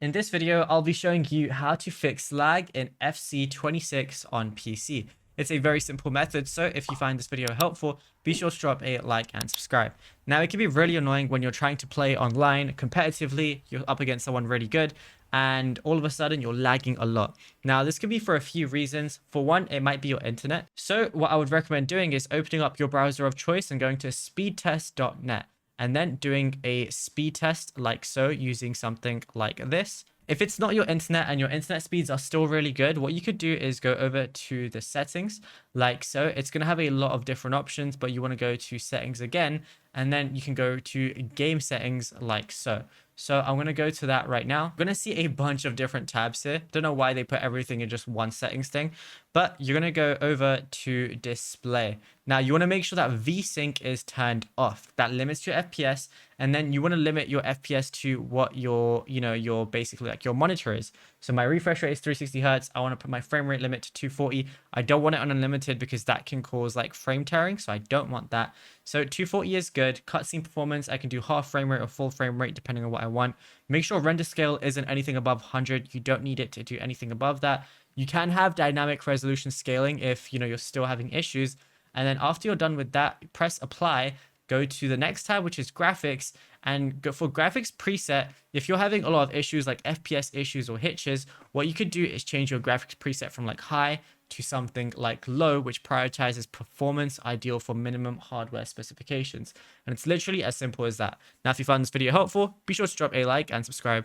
In this video, I'll be showing you how to fix lag in FC26 on PC. It's a very simple method, so if you find this video helpful, be sure to drop a like and subscribe. Now, it can be really annoying when you're trying to play online competitively, you're up against someone really good, and all of a sudden you're lagging a lot. Now, this could be for a few reasons. For one, it might be your internet. So what I would recommend doing is opening up your browser of choice and going to speedtest.net. And then doing a speed test like so using something like this. If it's not your internet and your internet speeds are still really good, what you could do is go over to the settings like so. It's going to have a lot of different options, but you want to go to settings again, and then you can go to game settings like so. So I'm going to go to that right now. I'm going to see a bunch of different tabs here. Don't know why they put everything in just one settings thing, but you're going to go over to display. Now you want to make sure that VSync is turned off. That limits your FPS, and then you want to limit your FPS to what your basically like your monitor is. So my refresh rate is 360 Hertz. I want to put my frame rate limit to 240. I don't want it on unlimited because that can cause like frame tearing, so I don't want that. So 240 is good. Cutscene performance, I can do half frame rate or full frame rate depending on what I want. Make sure render scale isn't anything above 100. You don't need it to do anything above that. You can have dynamic resolution scaling if you're still having issues. And then after you're done with that, press apply, go to the next tab, which is graphics, and go for graphics preset. If you're having a lot of issues like FPS issues or hitches, what you could do is change your graphics preset from like high to something like low, which prioritizes performance, ideal for minimum hardware specifications. And it's literally as simple as that. Now, if you found this video helpful, be sure to drop a like and subscribe.